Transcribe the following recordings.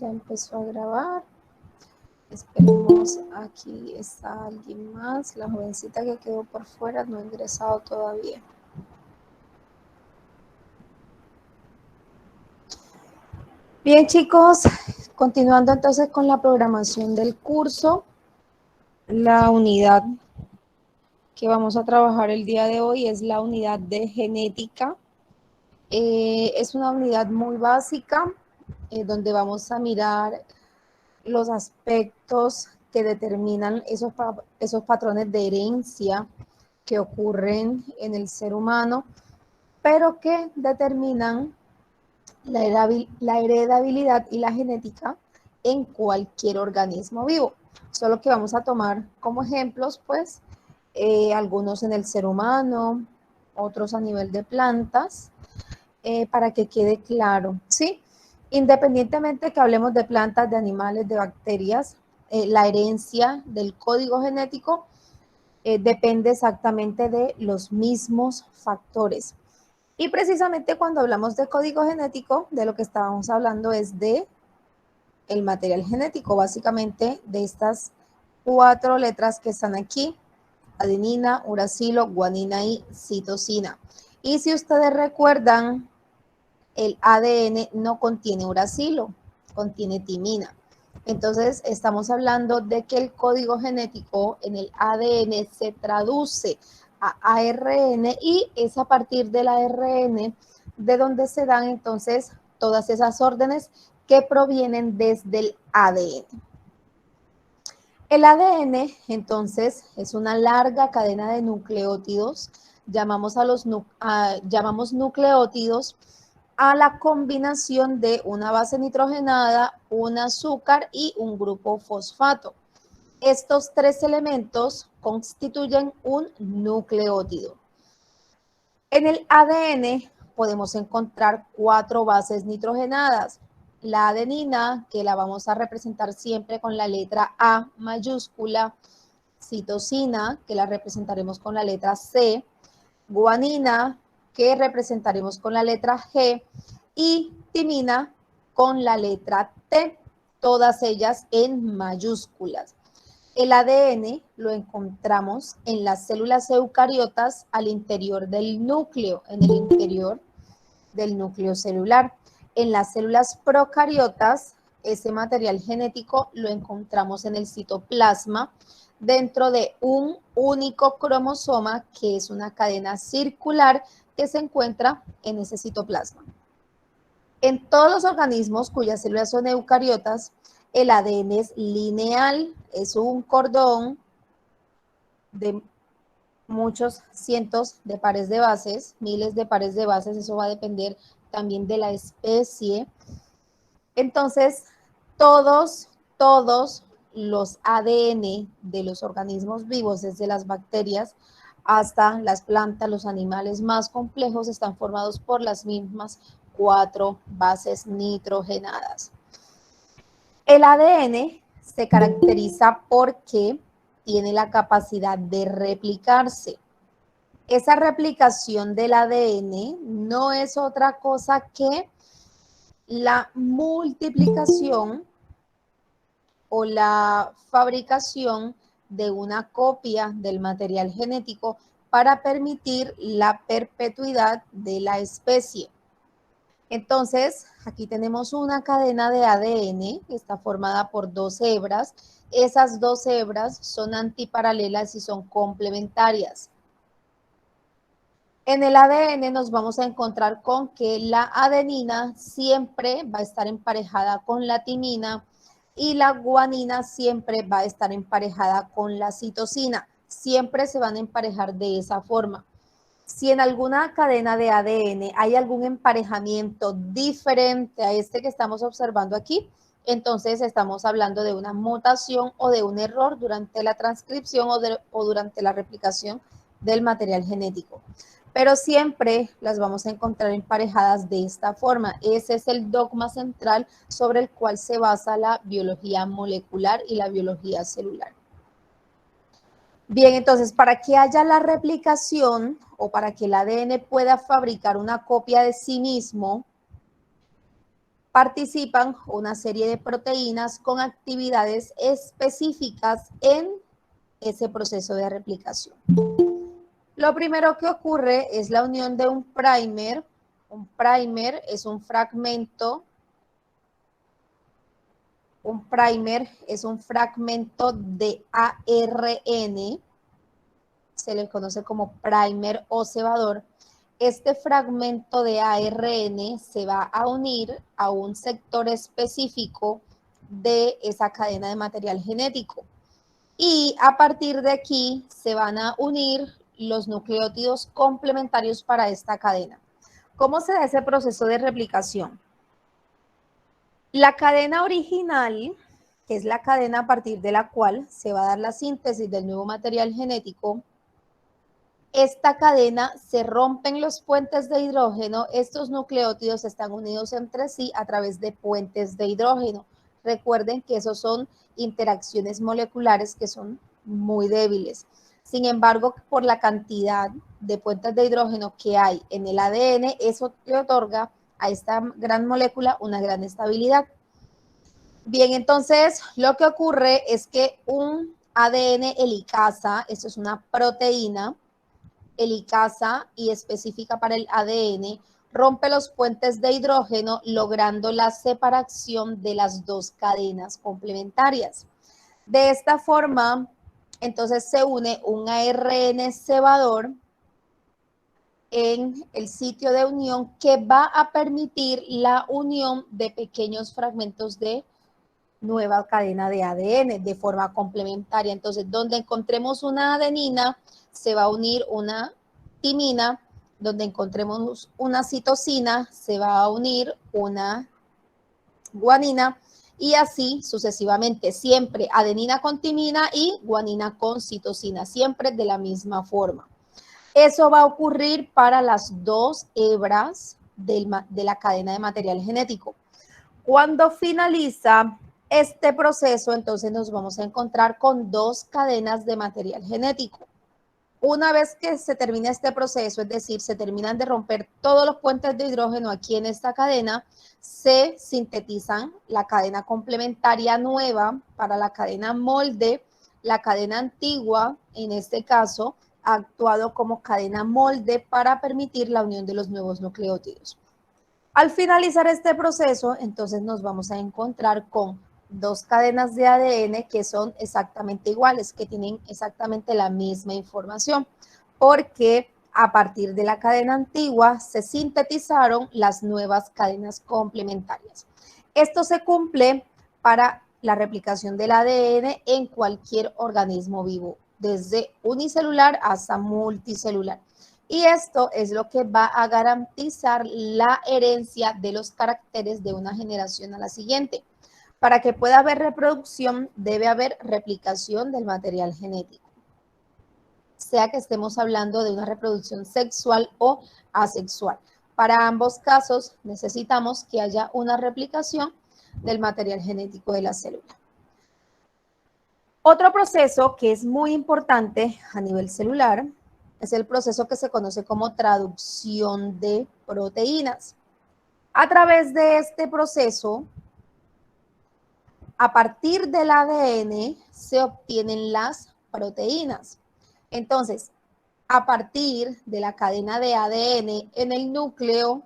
Ya empezó a grabar. Esperemos, aquí está alguien más. La jovencita que quedó por fuera no ha ingresado todavía. Bien, chicos, continuando entonces con la programación del curso, la unidad que vamos a trabajar el día de hoy es la unidad de genética. Es una unidad muy básica donde vamos a mirar los aspectos que determinan esos patrones de herencia que ocurren en el ser humano, pero que determinan la heredabilidad y la genética en cualquier organismo vivo. Solo que vamos a tomar como ejemplos, pues, algunos en el ser humano, otros a nivel de plantas, para que quede claro, ¿sí? Independientemente que hablemos de plantas, de animales, de bacterias, la herencia del código genético depende exactamente de los mismos factores. Y precisamente cuando hablamos de código genético, de lo que estábamos hablando es de el material genético, básicamente de estas 4 letras que están aquí: adenina, uracilo, guanina y citosina. Y si ustedes recuerdan, el ADN no contiene uracilo, contiene timina. Entonces, estamos hablando de que el código genético en el ADN se traduce a ARN y es a partir del ARN de donde se dan entonces todas esas órdenes que provienen desde el ADN. El ADN, entonces, es una larga cadena de nucleótidos. Llamamos nucleótidos a la combinación de una base nitrogenada, un azúcar y un grupo fosfato. Estos 3 elementos constituyen un nucleótido. En el ADN podemos encontrar 4 bases nitrogenadas. La adenina, que la vamos a representar siempre con la letra A mayúscula, citosina, que la representaremos con la letra C, guanina, que representaremos con la letra G, y timina con la letra T, todas ellas en mayúsculas. El ADN lo encontramos en las células eucariotas al interior del núcleo, en el interior del núcleo celular. En las células procariotas, ese material genético lo encontramos en el citoplasma, dentro de un único cromosoma, que es una cadena circular que se encuentra en ese citoplasma. En todos los organismos cuyas células son eucariotas, el ADN es lineal, es un cordón de muchos cientos de pares de bases, miles de pares de bases, eso va a depender también de la especie. Entonces, todos los ADN de los organismos vivos, desde las bacterias hasta las plantas, los animales más complejos, están formados por las mismas 4 bases nitrogenadas. El ADN se caracteriza porque tiene la capacidad de replicarse. Esa replicación del ADN no es otra cosa que la multiplicación o la fabricación de una copia del material genético para permitir la perpetuidad de la especie. Entonces, aquí tenemos una cadena de ADN que está formada por 2 hebras. Esas 2 hebras son antiparalelas y son complementarias. En el ADN nos vamos a encontrar con que la adenina siempre va a estar emparejada con la timina y la guanina siempre va a estar emparejada con la citosina. Siempre se van a emparejar de esa forma. Si en alguna cadena de ADN hay algún emparejamiento diferente a este que estamos observando aquí, entonces estamos hablando de una mutación o de un error durante la transcripción o durante la replicación del material genético. Pero siempre las vamos a encontrar emparejadas de esta forma. Ese es el dogma central sobre el cual se basa la biología molecular y la biología celular. Bien, entonces, para que haya la replicación o para que el ADN pueda fabricar una copia de sí mismo, participan una serie de proteínas con actividades específicas en ese proceso de replicación. Lo primero que ocurre es la unión de un primer. Un primer es un fragmento. Un primer es un fragmento de ARN. Se le conoce como primer o cebador. Este fragmento de ARN se va a unir a un sector específico de esa cadena de material genético. Y a partir de aquí se van a unir los nucleótidos complementarios para esta cadena. ¿Cómo se da ese proceso de replicación? La cadena original, que es la cadena a partir de la cual se va a dar la síntesis del nuevo material genético, esta cadena se rompen los puentes de hidrógeno, estos nucleótidos están unidos entre sí a través de puentes de hidrógeno. Recuerden que esos son interacciones moleculares que son muy débiles. Sin embargo, por la cantidad de puentes de hidrógeno que hay en el ADN, eso le otorga a esta gran molécula una gran estabilidad. Bien, entonces lo que ocurre es que un ADN helicasa, esto es una proteína, helicasa y específica para el ADN, rompe los puentes de hidrógeno logrando la separación de las dos cadenas complementarias. De esta forma, entonces se une un ARN cebador en el sitio de unión que va a permitir la unión de pequeños fragmentos de nueva cadena de ADN de forma complementaria. Entonces, donde encontremos una adenina, se va a unir una timina, donde encontremos una citosina, se va a unir una guanina, y así sucesivamente, siempre adenina con timina y guanina con citosina, siempre de la misma forma. Eso va a ocurrir para las dos hebras de la cadena de material genético. Cuando finaliza este proceso, entonces nos vamos a encontrar con dos cadenas de material genético. Una vez que se termina este proceso, es decir, se terminan de romper todos los puentes de hidrógeno aquí en esta cadena, se sintetizan la cadena complementaria nueva para la cadena molde. La cadena antigua, en este caso, ha actuado como cadena molde para permitir la unión de los nuevos nucleótidos. Al finalizar este proceso, entonces nos vamos a encontrar con dos cadenas de ADN que son exactamente iguales, que tienen exactamente la misma información, porque a partir de la cadena antigua se sintetizaron las nuevas cadenas complementarias. Esto se cumple para la replicación del ADN en cualquier organismo vivo, desde unicelular hasta multicelular. Y esto es lo que va a garantizar la herencia de los caracteres de una generación a la siguiente. Para que pueda haber reproducción, debe haber replicación del material genético, sea que estemos hablando de una reproducción sexual o asexual. Para ambos casos necesitamos que haya una replicación del material genético de la célula. Otro proceso que es muy importante a nivel celular es el proceso que se conoce como traducción de proteínas. A través de este proceso, a partir del ADN se obtienen las proteínas. Entonces, a partir de la cadena de ADN en el núcleo,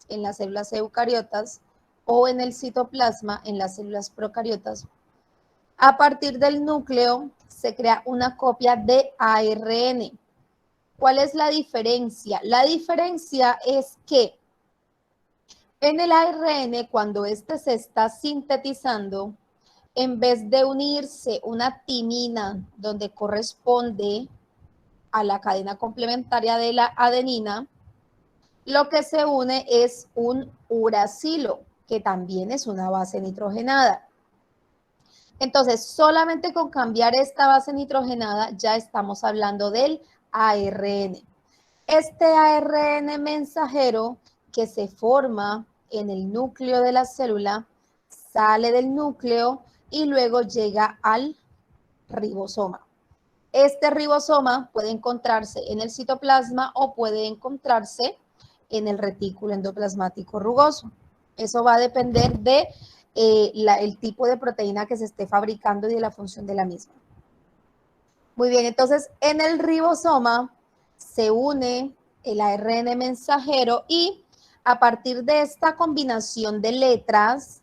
en las células eucariotas, o en el citoplasma, en las células procariotas, a partir del núcleo se crea una copia de ARN. ¿Cuál es la diferencia? La diferencia es que en el ARN, cuando este se está sintetizando, en vez de unirse una timina donde corresponde a la cadena complementaria de la adenina, lo que se une es un uracilo, que también es una base nitrogenada. Entonces, solamente con cambiar esta base nitrogenada ya estamos hablando del ARN. Este ARN mensajero que se forma en el núcleo de la célula sale del núcleo y luego llega al ribosoma. Este ribosoma puede encontrarse en el citoplasma o puede encontrarse en el retículo endoplasmático rugoso. Eso va a depender de el tipo de proteína que se esté fabricando y de la función de la misma. Muy bien, entonces en el ribosoma se une el ARN mensajero y a partir de esta combinación de letras,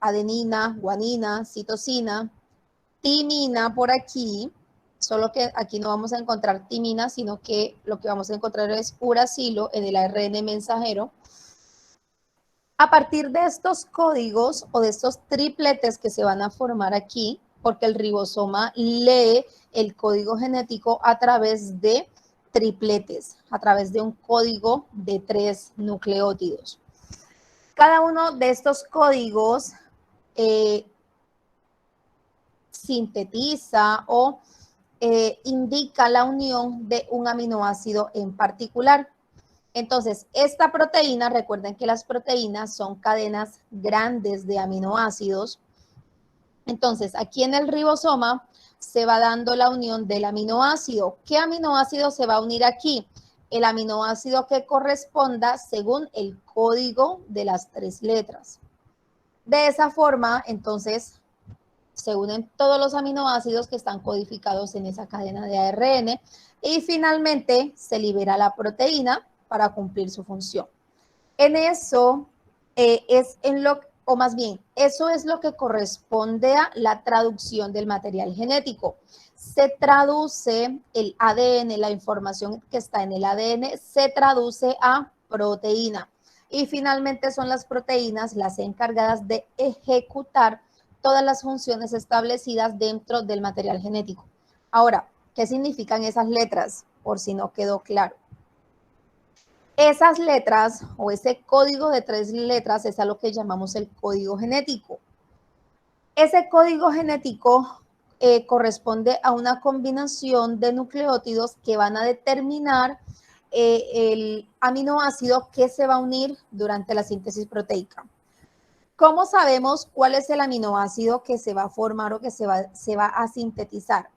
adenina, guanina, citosina, timina por aquí, solo que aquí no vamos a encontrar timina, sino que lo que vamos a encontrar es uracilo en el ARN mensajero. A partir de estos códigos o de estos tripletes que se van a formar aquí, porque el ribosoma lee el código genético a través de tripletes, a través de un código de 3 nucleótidos. Cada uno de estos códigos sintetiza o indica la unión de un aminoácido en particular. Entonces, esta proteína, recuerden que las proteínas son cadenas grandes de aminoácidos. Entonces, aquí en el ribosoma se va dando la unión del aminoácido. ¿Qué aminoácido se va a unir aquí? El aminoácido que corresponda según el código de las 3 letras. De esa forma, entonces, se unen todos los aminoácidos que están codificados en esa cadena de ARN y finalmente se libera la proteína para cumplir su función. En eso es en lo, o más bien, eso es lo que corresponde a la traducción del material genético. Se traduce el ADN, la información que está en el ADN, se traduce a proteína. Y finalmente son las proteínas las encargadas de ejecutar todas las funciones establecidas dentro del material genético. Ahora, ¿qué significan esas letras? Por si no quedó claro. Esas letras o ese código de 3 letras es a lo que llamamos el código genético. Ese código genético corresponde a una combinación de nucleótidos que van a determinar el aminoácido que se va a unir durante la síntesis proteica. ¿Cómo sabemos cuál es el aminoácido que se va a formar o que se va a sintetizar?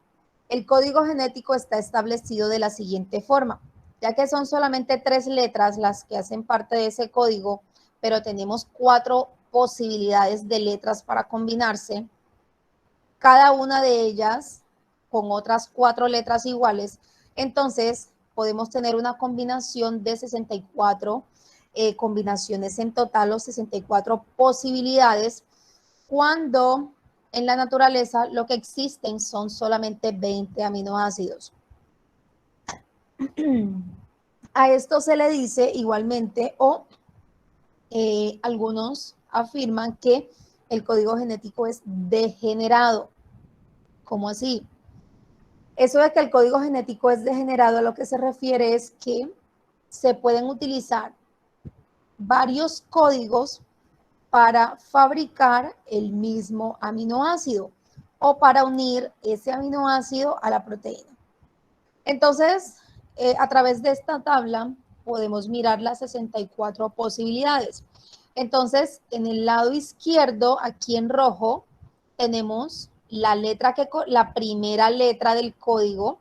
El código genético está establecido de la siguiente forma. Ya que son solamente 3 letras las que hacen parte de ese código, pero tenemos 4 posibilidades de letras para combinarse, cada una de ellas con otras 4 letras iguales, entonces podemos tener una combinación de 64 combinaciones en total o 64 posibilidades, cuando en la naturaleza lo que existen son solamente 20 aminoácidos. A esto se le dice igualmente, o algunos afirman que el código genético es degenerado. ¿Cómo así? Eso de que el código genético es degenerado, a lo que se refiere es que se pueden utilizar varios códigos para fabricar el mismo aminoácido o para unir ese aminoácido a la proteína. Entonces, a través de esta tabla podemos mirar las 64 posibilidades. Entonces, en el lado izquierdo, aquí en rojo, tenemos la primera letra del código.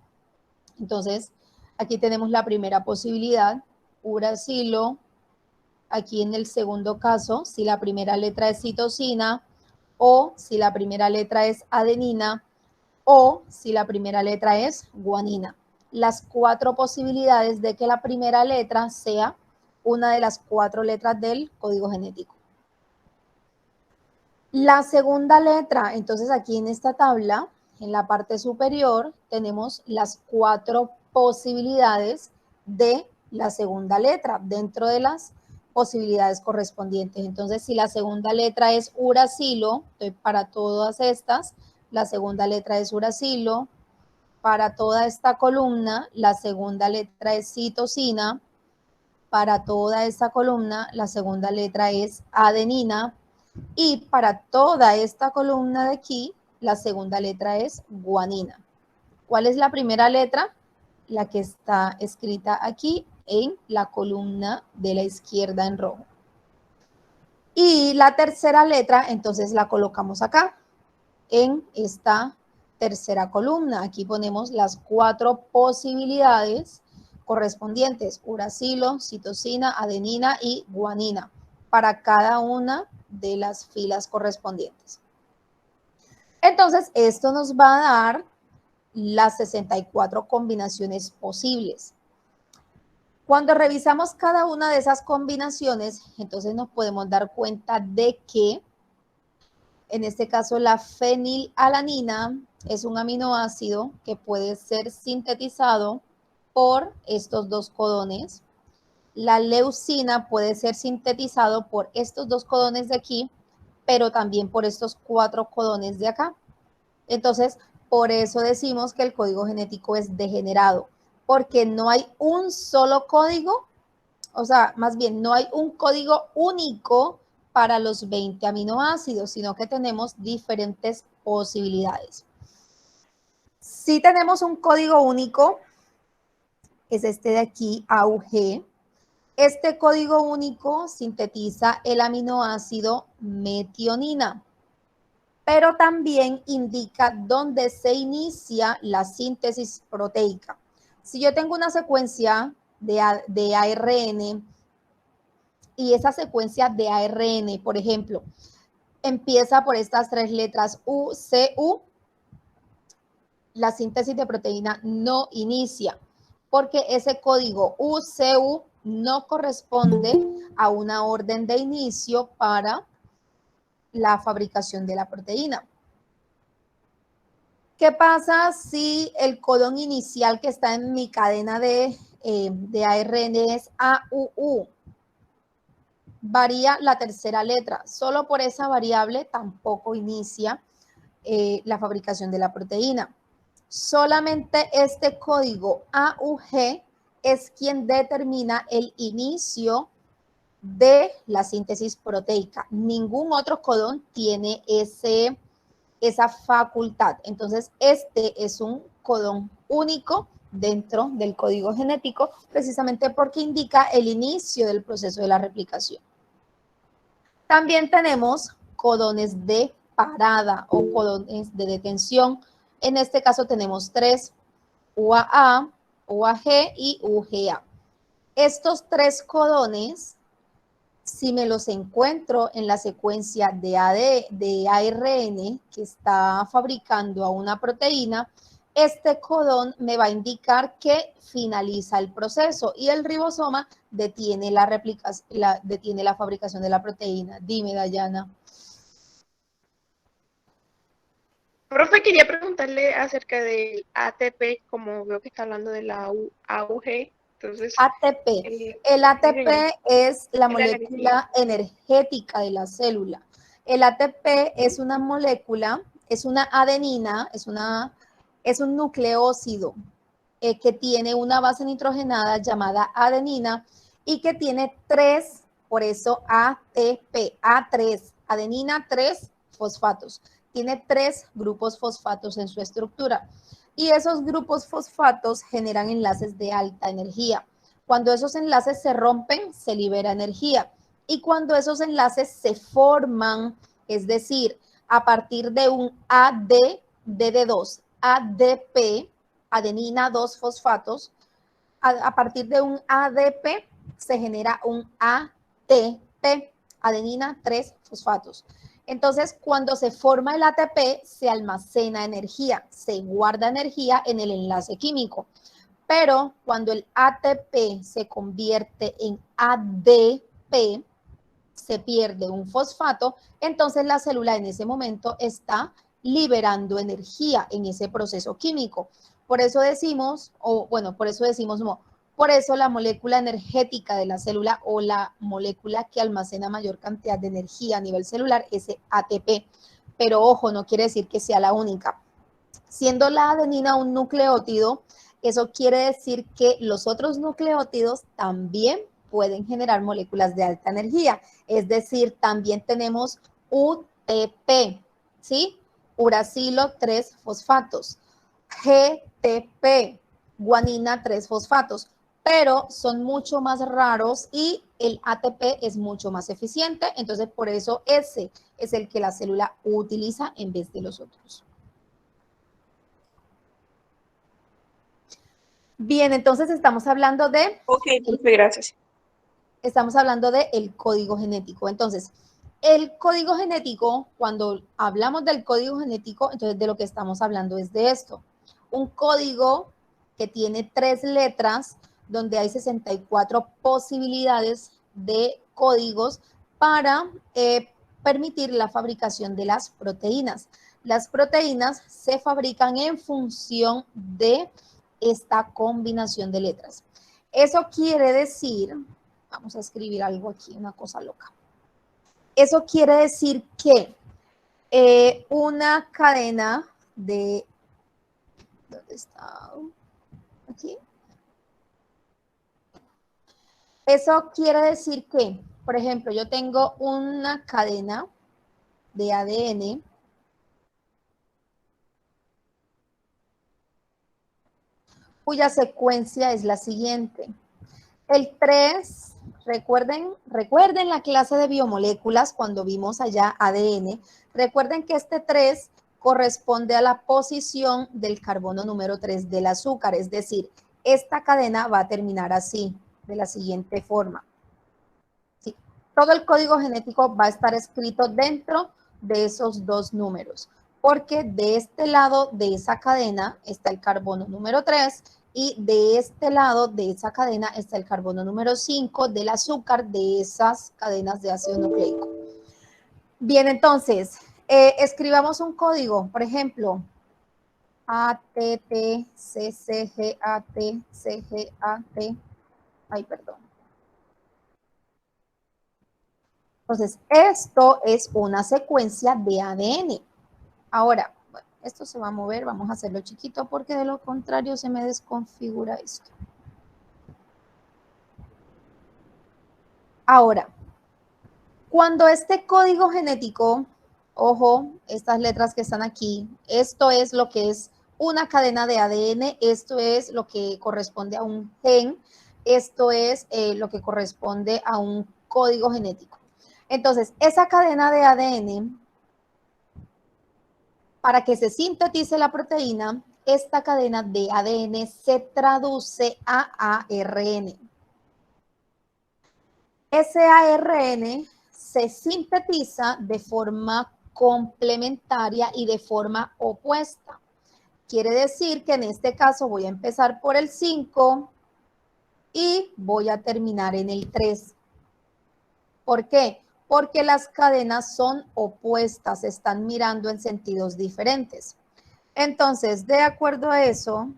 Entonces, aquí tenemos la primera posibilidad, uracilo. Aquí en el segundo caso, si la primera letra es citosina, o si la primera letra es adenina, o si la primera letra es guanina. Las 4 posibilidades de que la primera letra sea una de las 4 letras del código genético. La segunda letra, entonces aquí en esta tabla, en la parte superior, tenemos las 4 posibilidades de la segunda letra dentro de las posibilidades correspondientes. Entonces, si la segunda letra es uracilo, para todas estas, la segunda letra es uracilo. Para toda esta columna, la segunda letra es citosina. Para toda esta columna, la segunda letra es adenina. Y para toda esta columna de aquí, la segunda letra es guanina. ¿Cuál es la primera letra? La que está escrita aquí en la columna de la izquierda en rojo. Y la tercera letra, entonces la colocamos acá, en esta tercera columna. Aquí ponemos las 4 posibilidades correspondientes: uracilo, citosina, adenina y guanina. para cada una de las filas correspondientes. Entonces, esto nos va a dar las 64 combinaciones posibles. Cuando revisamos cada una de esas combinaciones, entonces nos podemos dar cuenta de que, en este caso, la fenilalanina es un aminoácido que puede ser sintetizado por estos dos codones. La leucina puede ser sintetizado por estos dos codones de aquí, pero también por estos 4 codones de acá. Entonces, por eso decimos que el código genético es degenerado, porque no hay un solo código, o sea, más bien no hay un código único para los 20 aminoácidos, sino que tenemos diferentes posibilidades. Si tenemos un código único, es este de aquí, AUG. Este código único sintetiza el aminoácido metionina, pero también indica dónde se inicia la síntesis proteica. Si yo tengo una secuencia de ARN y esa secuencia de ARN, por ejemplo, empieza por estas 3 letras UCU, la síntesis de proteína no inicia, porque ese código UCU no corresponde a una orden de inicio para la fabricación de la proteína. ¿Qué pasa si el codón inicial que está en mi cadena de ARN es AUU? Varía la tercera letra. Solo por esa variable tampoco inicia la fabricación de la proteína. Solamente este código AUG es quien determina el inicio de la síntesis proteica. Ningún otro codón tiene esa facultad. Entonces, este es un codón único dentro del código genético, precisamente porque indica el inicio del proceso de la replicación. También tenemos codones de parada o codones de detención. En este caso tenemos 3, UAA, UAG y UGA. Estos 3 codones, si me los encuentro en la secuencia de ARN que está fabricando a una proteína, este codón me va a indicar que finaliza el proceso y el ribosoma detiene la fabricación de la proteína. Dime, Dayana. Profe, quería preguntarle acerca del ATP, como veo que está hablando de la AUG. Entonces, ATP. El ATP es la molécula energética de la célula. El ATP es una molécula, es una adenina, es un nucleócido que tiene una base nitrogenada llamada adenina y que tiene 3, por eso ATP, A3, adenina 3 fosfatos. Tiene 3 grupos fosfatos en su estructura y esos grupos fosfatos generan enlaces de alta energía. Cuando esos enlaces se rompen, se libera energía. Y cuando esos enlaces se forman, es decir, a partir de un ADD2, ADP, adenina 2 fosfatos, a partir de un ADP se genera un ATP, adenina 3 fosfatos. Entonces, cuando se forma el ATP, se almacena energía, se guarda energía en el enlace químico. Pero cuando el ATP se convierte en ADP, se pierde un fosfato, entonces la célula en ese momento está liberando energía en ese proceso químico. Por eso decimos, por eso la molécula energética de la célula o la molécula que almacena mayor cantidad de energía a nivel celular es ATP. Pero ojo, no quiere decir que sea la única. Siendo la adenina un nucleótido, eso quiere decir que los otros nucleótidos también pueden generar moléculas de alta energía. Es decir, también tenemos UTP, ¿sí? Uracilo 3 fosfatos. GTP, guanina 3 fosfatos. Pero son mucho más raros y el ATP es mucho más eficiente. Entonces, por eso ese es el que la célula utiliza en vez de los otros. Bien, entonces estamos hablando de... Ok, profe, gracias. Estamos hablando del código genético. Entonces, el código genético, cuando hablamos del código genético, entonces de lo que estamos hablando es de esto. Un código que tiene 3 letras, donde hay 64 posibilidades de códigos para permitir la fabricación de las proteínas. Las proteínas se fabrican en función de esta combinación de letras. Eso quiere decir, vamos a escribir algo aquí, una cosa loca. Eso quiere decir que una cadena de, ¿dónde está? Aquí. Eso quiere decir que, por ejemplo, yo tengo una cadena de ADN cuya secuencia es la siguiente. El 3, recuerden la clase de biomoléculas cuando vimos allá ADN. Recuerden que este 3 corresponde a la posición del carbono número 3 del azúcar, es decir, esta cadena va a terminar así, de la siguiente forma. ¿Sí? Todo el código genético va a estar escrito dentro de esos 2 números, porque de este lado de esa cadena está el carbono número 3 y de este lado de esa cadena está el carbono número 5 del azúcar de esas cadenas de ácido nucleico. Bien, entonces, escribamos un código, por ejemplo, ATT, CCGAT, CGAT, ay, perdón. Entonces, esto es una secuencia de ADN. Ahora, bueno, esto se va a mover, vamos a hacerlo chiquito porque de lo contrario se me desconfigura esto. Ahora, cuando este código genético, ojo, estas letras que están aquí, esto es lo que es una cadena de ADN, esto es lo que corresponde a un gen, esto es lo que corresponde a un código genético. Entonces, esa cadena de ADN, para que se sintetice la proteína, esta cadena de ADN se traduce a ARN. Ese ARN se sintetiza de forma complementaria y de forma opuesta. Quiere decir que en este caso voy a empezar por el 5 y voy a terminar en el 3. ¿Por qué? Porque las cadenas son opuestas, están mirando en sentidos diferentes. Entonces, de acuerdo a eso,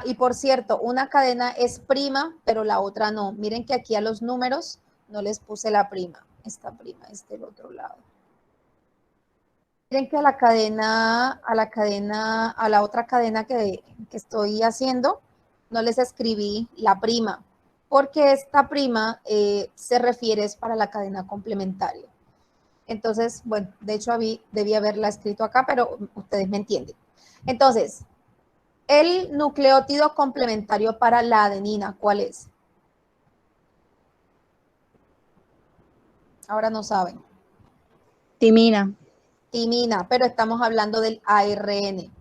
y por cierto, una cadena es prima, pero la otra no. Miren que aquí a los números no les puse la prima. Esta prima es del otro lado. Miren que a la otra cadena que estoy haciendo, no les escribí la prima, porque esta prima se refiere para la cadena complementaria. Entonces, bueno, de hecho debí haberla escrito acá, pero ustedes me entienden. Entonces, el nucleótido complementario para la adenina, ¿cuál es? Ahora no saben. Timina. Timina, pero estamos hablando del ARN.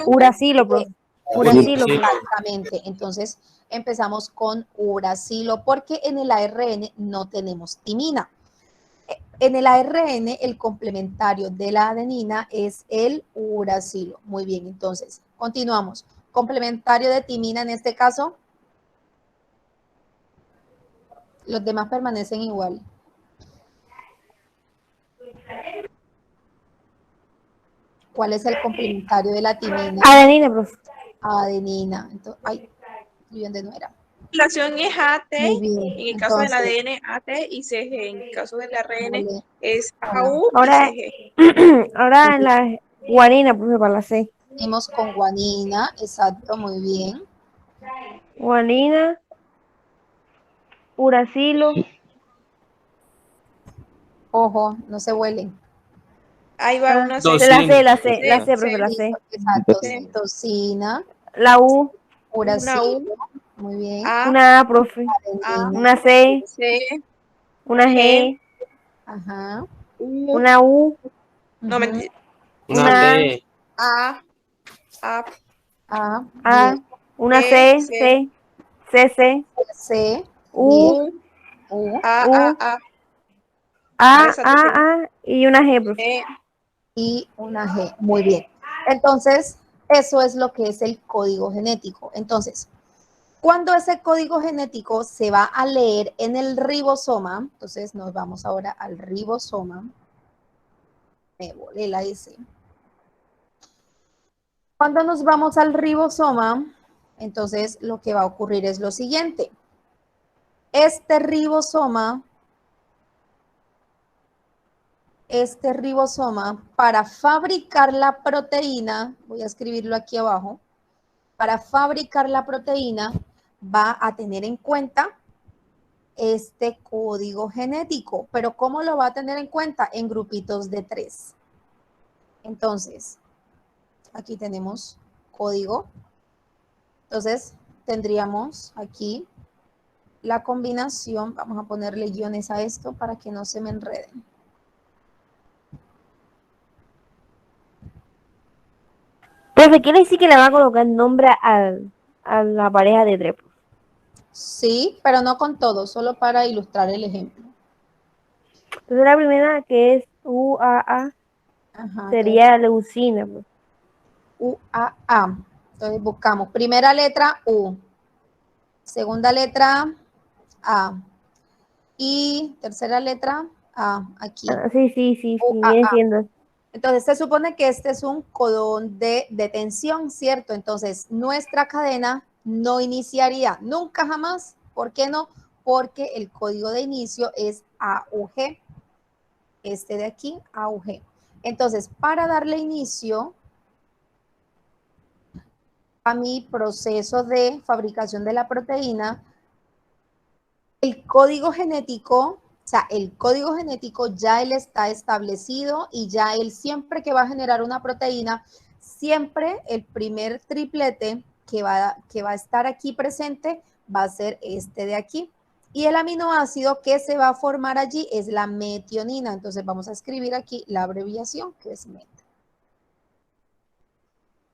Uracilo, profe. Exactamente. Entonces empezamos con uracilo porque en el ARN no tenemos timina. En el ARN el complementario de la adenina es el uracilo. Muy bien, entonces continuamos. Complementario de timina en este caso. Los demás permanecen igual. ¿Cuál es el complementario de la timina? Adenina, profe. Adenina. Entonces, ay, ¿dónde no era? La relación es AT, Muy bien. en el caso del Entonces, ADN AT y CG, en el caso del ARN vale. es Ahora, AU y Ahora, CG. ahora en la guanina, profe, para la C. seguimos con guanina. Exacto, muy bien. Guanina, uracilo. Ojo, no se huelen. Ahí va una C. La C, profe, la C. Exacto, citosina, La U, uracilo, muy bien. A, una A, profe. A, Una C, C, una G, Ajá. U, una U, no mentira, una A, A, A, A, bien. una B, C, C, C, CC, C, U, bien, U, A. A y una G, profe. y una G. Muy bien. Entonces, eso es lo que es el código genético. Entonces, cuando ese código genético se va a leer en el ribosoma, entonces nos vamos ahora al ribosoma. Me volé la S. Cuando nos vamos al ribosoma, entonces lo que va a ocurrir es lo siguiente. Este ribosoma, para fabricar la proteína, voy a escribirlo aquí abajo, para fabricar la proteína va a tener en cuenta este código genético. Pero ¿cómo lo va a tener en cuenta? En grupitos de 3. Entonces, aquí tenemos código. Entonces, tendríamos aquí la combinación. Vamos a ponerle guiones a esto para que no se me enreden. Profe, quiere decir que le va a colocar nombre a la pareja de tres. Sí, pero no con todo, solo para ilustrar el ejemplo. Entonces la primera, que es UAA, Ajá, sería leucina. Pues. UAA. Entonces buscamos primera letra U, segunda letra A y tercera letra A aquí. Sí, viene UAA. siendo. Entonces se supone que este es un codón de detención, ¿cierto? Entonces nuestra cadena no iniciaría nunca jamás. ¿Por qué no? Porque el código de inicio es AUG. Este de aquí, AUG. Entonces, para darle inicio a mi proceso de fabricación de la proteína, el código genético, el código genético ya él está establecido y ya él siempre que va a generar una proteína, siempre el primer triplete que va a estar aquí presente va a ser este de aquí. Y el aminoácido que se va a formar allí es la metionina. Entonces vamos a escribir aquí la abreviación que es MET.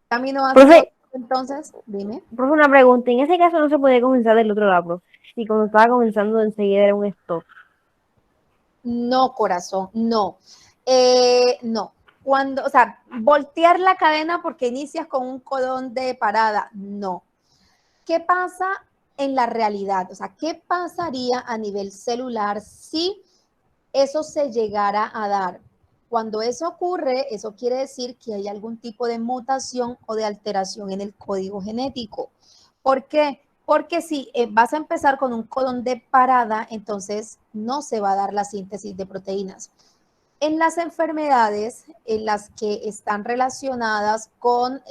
Aminoácido, Profe, entonces, dime. profe, una pregunta. En ese caso no se puede comenzar del otro lado, profe. Si cuando estaba comenzando enseguida era un stop. No, corazón, no. No. Cuando, voltear la cadena porque inicias con un codón de parada, no. ¿Qué pasa en la realidad? O sea, ¿qué pasaría a nivel celular si eso se llegara a dar? Cuando eso ocurre, eso quiere decir que hay algún tipo de mutación o de alteración en el código genético. ¿Por qué? Porque si vas a empezar con un codón de parada, entonces no se va a dar la síntesis de proteínas. En las enfermedades en las que están relacionadas con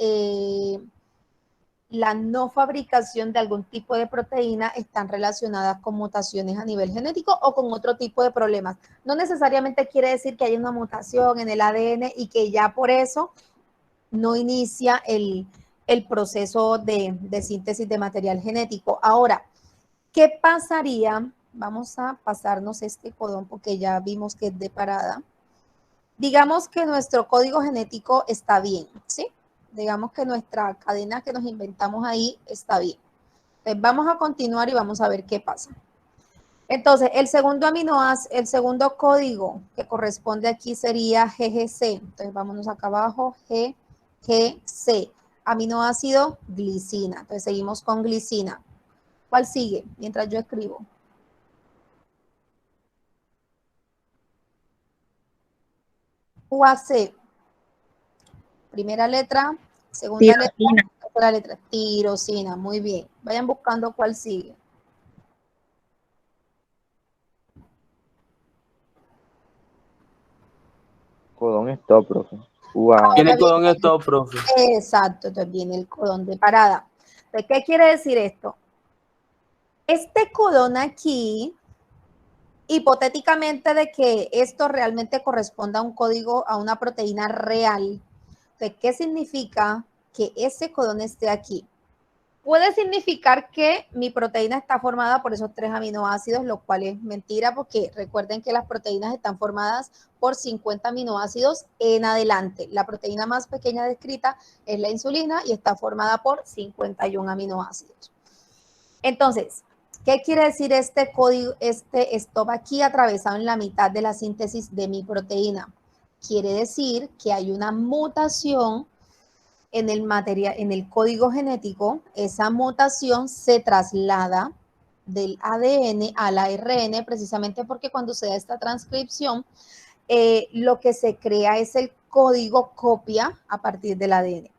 la no fabricación de algún tipo de proteína están relacionadas con mutaciones a nivel genético o con otro tipo de problemas. No necesariamente quiere decir que hay una mutación en el ADN y que ya por eso no inicia el proceso de síntesis de material genético. Ahora, ¿qué pasaría? Vamos a pasarnos este codón porque ya vimos que es de parada. Digamos que nuestro código genético está bien, ¿sí? Digamos que nuestra cadena que nos inventamos ahí está bien. Entonces vamos a continuar y vamos a ver qué pasa. Entonces, el segundo aminoácido, el segundo código que corresponde aquí sería GGC. Entonces, vámonos acá abajo, GGC. Aminoácido glicina. Entonces, seguimos con glicina. ¿Cuál sigue? Mientras yo escribo. UAC. Primera letra, segunda letra, tercera letra. Tirosina. Muy bien. Vayan buscando cuál sigue. Codón stop, profe. Tiene codón stop, profe. Exacto, entonces viene el codón de parada. Entonces, ¿qué quiere decir esto? Este codón aquí, hipotéticamente de que esto realmente corresponda a un código, a una proteína real, entonces, ¿qué significa que ese codón esté aquí? Puede significar que mi proteína está formada por esos 3 aminoácidos, lo cual es mentira porque recuerden que las proteínas están formadas por 50 aminoácidos en adelante. La proteína más pequeña descrita es la insulina y está formada por 51 aminoácidos. Entonces, ¿qué quiere decir este código, este stop aquí atravesado en la mitad de la síntesis de mi proteína? Quiere decir que hay una mutación en el material, en el código genético. Esa mutación se traslada del ADN al ARN, precisamente porque cuando se da esta transcripción, lo que se crea es el código copia a partir del ADN.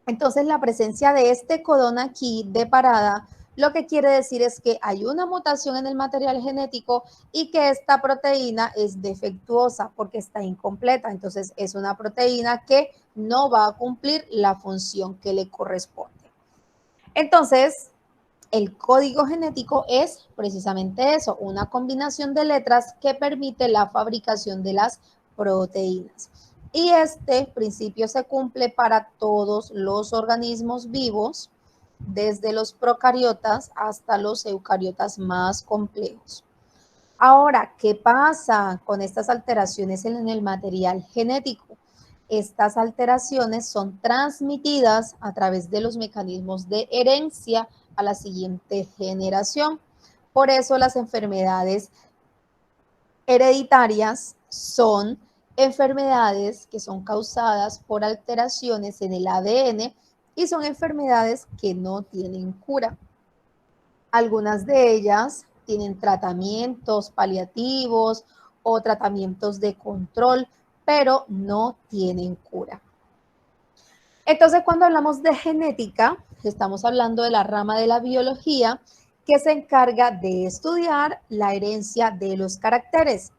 Entonces, la presencia de este codón aquí de parada, lo que quiere decir es que hay una mutación en el material genético y que esta proteína es defectuosa porque está incompleta. Entonces, es una proteína que no va a cumplir la función que le corresponde. Entonces, el código genético es precisamente eso, una combinación de letras que permite la fabricación de las proteínas. Y este principio se cumple para todos los organismos vivos, desde los procariotas hasta los eucariotas más complejos. Ahora, ¿qué pasa con estas alteraciones en el material genético? Estas alteraciones son transmitidas a través de los mecanismos de herencia a la siguiente generación. Por eso las enfermedades hereditarias son enfermedades que son causadas por alteraciones en el ADN y son enfermedades que no tienen cura. Algunas de ellas tienen tratamientos paliativos o tratamientos de control, pero no tienen cura. Entonces, cuando hablamos de genética, estamos hablando de la rama de la biología que se encarga de estudiar la herencia de los caracteres.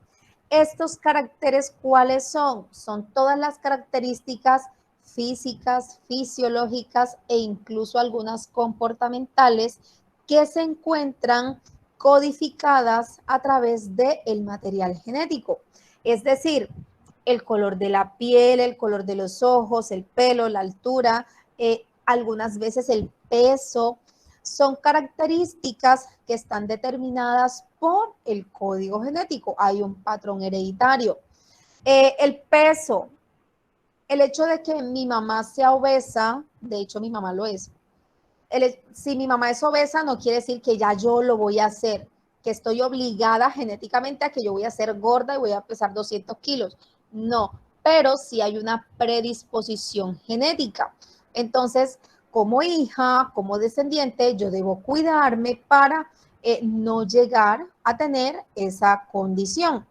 ¿Estos caracteres cuáles son? Son todas las características físicas, fisiológicas e incluso algunas comportamentales que se encuentran codificadas a través del material genético. Es decir, el color de la piel, el color de los ojos, el pelo, la altura, algunas veces el peso, son características que están determinadas por el código genético. Hay un patrón hereditario. El peso, el hecho de que mi mamá sea obesa, de hecho mi mamá lo es. Si mi mamá es obesa, no quiere decir que ya yo lo voy a hacer, que estoy obligada genéticamente a que yo voy a ser gorda y voy a pesar 200 kilos. No, pero sí hay una predisposición genética. Entonces, como hija, como descendiente, yo debo cuidarme para no llegar a tener esa condición.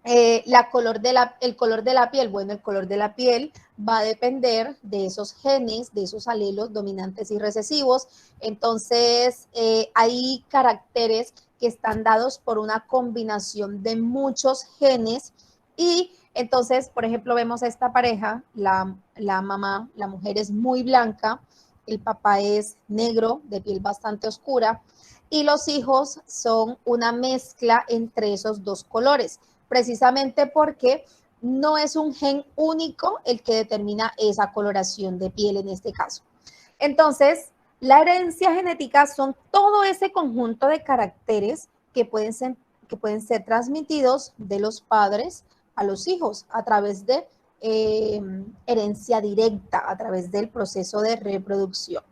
El color de la piel, bueno, el color de la piel va a depender de esos genes, de esos alelos dominantes y recesivos. Entonces, hay caracteres que están dados por una combinación de muchos genes y entonces, por ejemplo, vemos a esta pareja, la mamá, la mujer es muy blanca, el papá es negro, de piel bastante oscura, y los hijos son una mezcla entre esos dos colores, precisamente porque no es un gen único el que determina esa coloración de piel en este caso. Entonces, la herencia genética son todo ese conjunto de caracteres que pueden ser transmitidos de los padres a los hijos a través de herencia directa, a través del proceso de reproducción.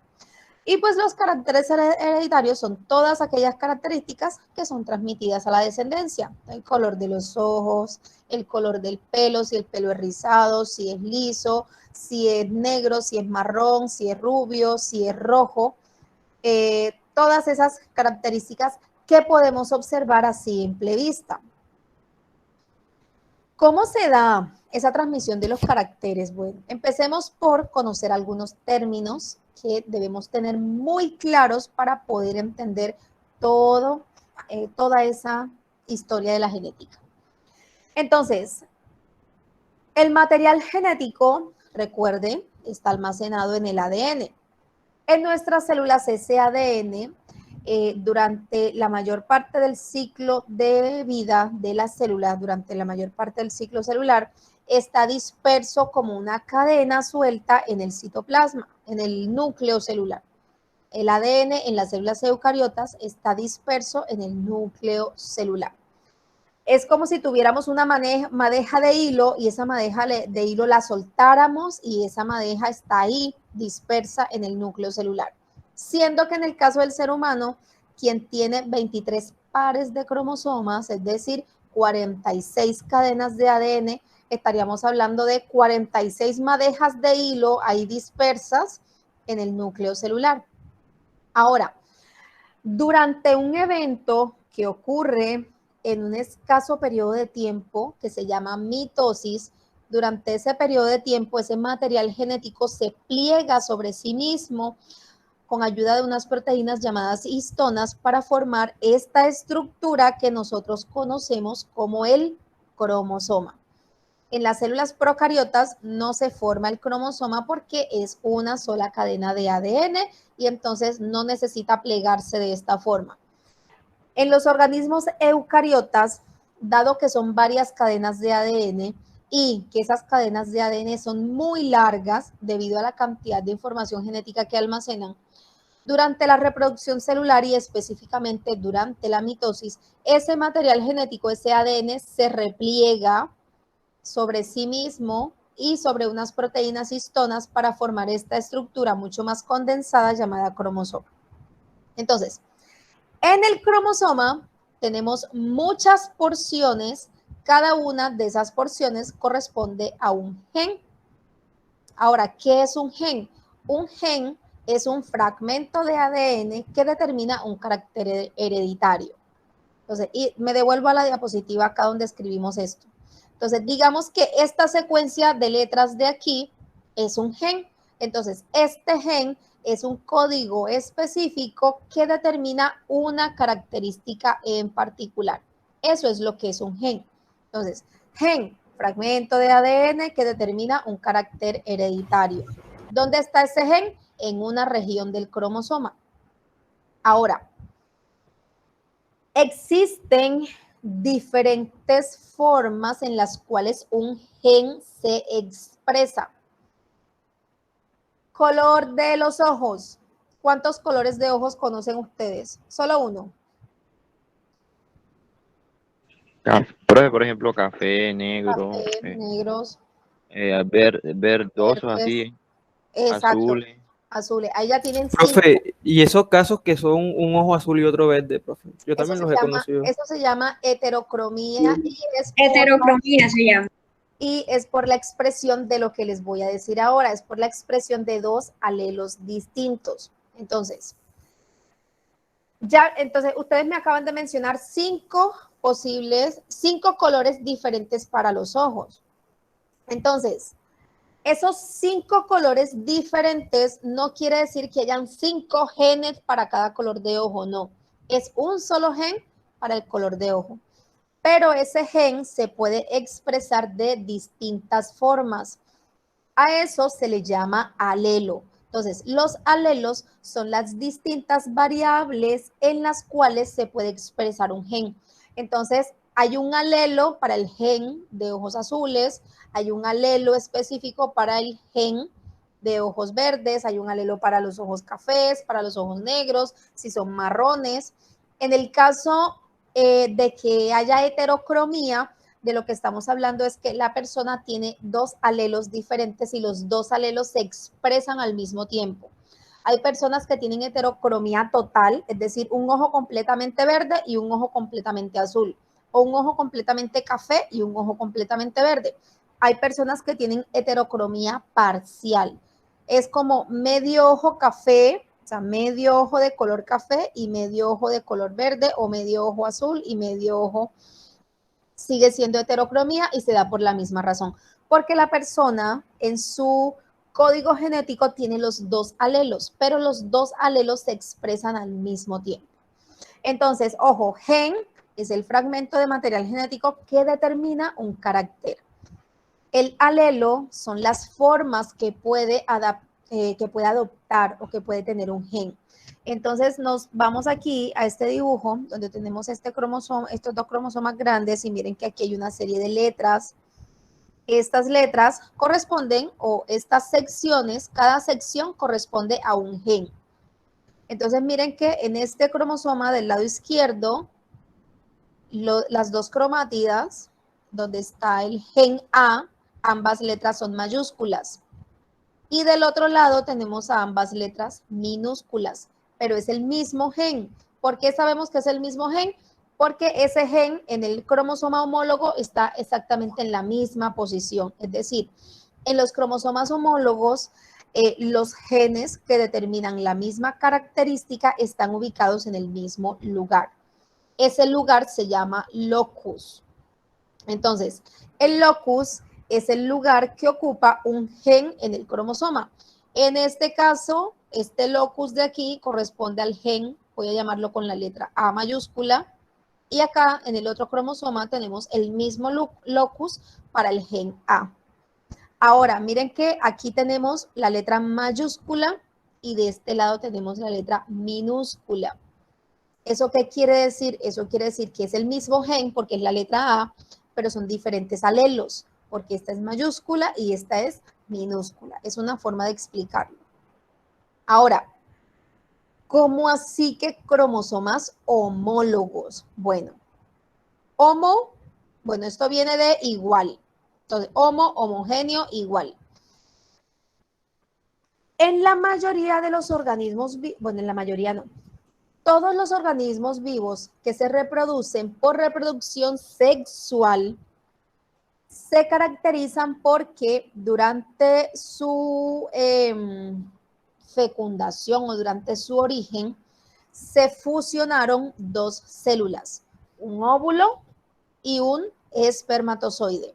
Y pues los caracteres hereditarios son todas aquellas características que son transmitidas a la descendencia. El color de los ojos, el color del pelo, si el pelo es rizado, si es liso, si es negro, si es marrón, si es rubio, si es rojo. Todas esas características que podemos observar a simple vista. ¿Cómo se da esa transmisión de los caracteres? Bueno, empecemos por conocer algunos términos que debemos tener muy claros para poder entender toda esa historia de la genética. Entonces, el material genético, recuerde, está almacenado en el ADN. En nuestras células ese ADN, durante la mayor parte del ciclo de vida de las células, durante la mayor parte del ciclo celular, está disperso como una cadena suelta en el citoplasma, en el núcleo celular. El ADN en las células eucariotas está disperso en el núcleo celular. Es como si tuviéramos una madeja de hilo y esa madeja de hilo la soltáramos y esa madeja está ahí dispersa en el núcleo celular. siendo que en el caso del ser humano, quien tiene 23 pares de cromosomas, es decir, 46 cadenas de ADN, estaríamos hablando de 46 madejas de hilo ahí dispersas en el núcleo celular. Ahora, durante un evento que ocurre en un escaso periodo de tiempo que se llama mitosis, durante ese periodo de tiempo ese material genético se pliega sobre sí mismo con ayuda de unas proteínas llamadas histonas para formar esta estructura que nosotros conocemos como el cromosoma. En las células procariotas no se forma el cromosoma porque es una sola cadena de ADN y entonces no necesita plegarse de esta forma. En los organismos eucariotas, dado que son varias cadenas de ADN y que esas cadenas de ADN son muy largas debido a la cantidad de información genética que almacenan, durante la reproducción celular y específicamente durante la mitosis, ese material genético, ese ADN, se repliega sobre sí mismo y sobre unas proteínas histonas para formar esta estructura mucho más condensada llamada cromosoma. Entonces, en el cromosoma tenemos muchas porciones, cada una de esas porciones corresponde a un gen. Ahora, ¿qué es un gen? Un gen es un fragmento de ADN que determina un carácter hereditario. Entonces, y me devuelvo a la diapositiva acá donde escribimos esto. Entonces, digamos que esta secuencia de letras de aquí es un gen. Entonces, este gen es un código específico que determina una característica en particular. Eso es lo que es un gen. Entonces, gen, fragmento de ADN que determina un carácter hereditario. ¿Dónde está ese gen? En una región del cromosoma. Ahora, existen diferentes formas en las cuales un gen se expresa. Color de los ojos. ¿Cuántos colores de ojos conocen ustedes? Solo uno. Profe, por ejemplo, café, negro, Café, negros, verdosos verdes. así, Exacto, azules. azules. Ahí ya tienen 5. Profe, y esos casos que son un ojo azul y otro verde, profe. Yo también los he conocido. Eso se llama heterocromía Heterocromía se llama. y es por la expresión de lo que les voy a decir ahora, es por la expresión de dos alelos distintos. Entonces, ustedes me acaban de mencionar 5 colores diferentes para los ojos. Entonces, esos 5 colores diferentes no quiere decir que hayan 5 genes para cada color de ojo, no. Es un solo gen para el color de ojo. Pero ese gen se puede expresar de distintas formas. A eso se le llama alelo. Entonces, los alelos son las distintas variables en las cuales se puede expresar un gen. Entonces, hay un alelo para el gen de ojos azules, hay un alelo específico para el gen de ojos verdes, hay un alelo para los ojos cafés, para los ojos negros, si son marrones. En el caso de que haya heterocromía, de lo que estamos hablando es que la persona tiene 2 alelos diferentes y los 2 alelos se expresan al mismo tiempo. Hay personas que tienen heterocromía total, es decir, un ojo completamente verde y un ojo completamente azul, o un ojo completamente café y un ojo completamente verde. Hay personas que tienen heterocromía parcial. Es como medio ojo café, o sea, medio ojo de color café y medio ojo de color verde, o medio ojo azul y medio ojo sigue siendo heterocromía y se da por la misma razón, porque la persona en su código genético tiene los 2 alelos, pero los 2 alelos se expresan al mismo tiempo. Entonces, ojo, gen es el fragmento de material genético que determina un carácter. El alelo son las formas que puede adoptar o que puede tener un gen. Entonces nos vamos aquí a este dibujo donde tenemos estos 2 cromosomas grandes y miren que aquí hay una serie de letras. Estas letras corresponden, o estas secciones, cada sección corresponde a un gen. Entonces miren que en este cromosoma del lado izquierdo, las 2 cromátidas, donde está el gen A, ambas letras son mayúsculas. Y del otro lado tenemos a ambas letras minúsculas, pero es el mismo gen. ¿Por qué sabemos que es el mismo gen? Porque ese gen en el cromosoma homólogo está exactamente en la misma posición. Es decir, en los cromosomas homólogos, los genes que determinan la misma característica están ubicados en el mismo lugar. Ese lugar se llama locus. Entonces, el locus es el lugar que ocupa un gen en el cromosoma. En este caso, este locus de aquí corresponde al gen, voy a llamarlo con la letra A mayúscula, y acá en el otro cromosoma tenemos el mismo locus para el gen A. Ahora, miren que aquí tenemos la letra mayúscula y de este lado tenemos la letra minúscula. ¿Eso qué quiere decir? Eso quiere decir que es el mismo gen porque es la letra A, pero son diferentes alelos, porque esta es mayúscula y esta es minúscula. Es una forma de explicarlo. Ahora, ¿cómo así que cromosomas homólogos? Bueno, esto viene de igual. Entonces, homogéneo, igual. En la mayoría de los organismos, en la mayoría no. Todos los organismos vivos que se reproducen por reproducción sexual se caracterizan porque durante su fecundación o durante su origen se fusionaron dos células, un óvulo y un espermatozoide.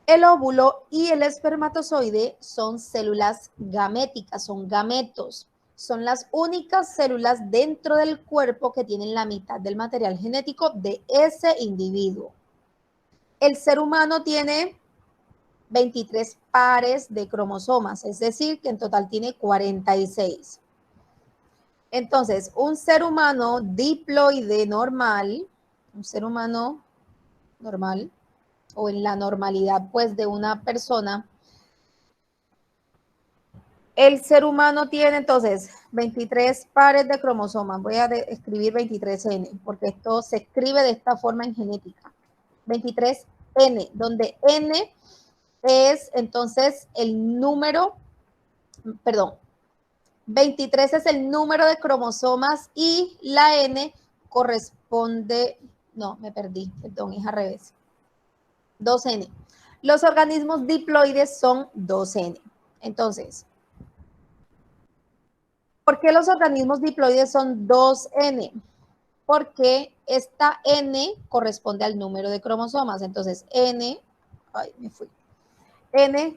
El óvulo y el espermatozoide son células gaméticas, son gametos. Son las únicas células dentro del cuerpo que tienen la mitad del material genético de ese individuo. El ser humano tiene 23 pares de cromosomas, es decir, que en total tiene 46. Entonces, un ser humano diploide normal, un ser humano normal, o en la normalidad pues de una persona, el ser humano tiene entonces 23 pares de cromosomas. Voy a escribir 23N, porque esto se escribe de esta forma en genética. 23N, donde N es entonces el número, 23 es el número de cromosomas y la N corresponde, no, me perdí, perdón, es al revés. 2N. Los organismos diploides son 2N. Entonces, ¿por qué los organismos diploides son 2N? Porque esta N corresponde al número de cromosomas. Entonces, N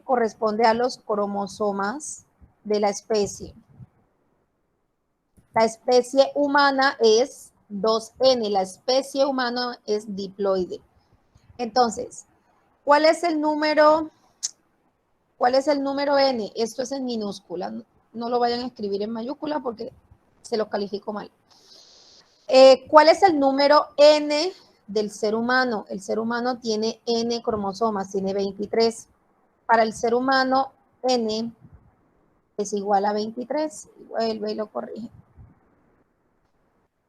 corresponde a los cromosomas de la especie. La especie humana es 2N, la especie humana es diploide. Entonces, ¿cuál es el número N? Esto es en minúscula. No lo vayan a escribir en mayúscula porque se lo califico mal. ¿Cuál es el número N del ser humano? El ser humano tiene N cromosomas, tiene 23. Para el ser humano, N es igual a 23. Vuelve y lo corrige.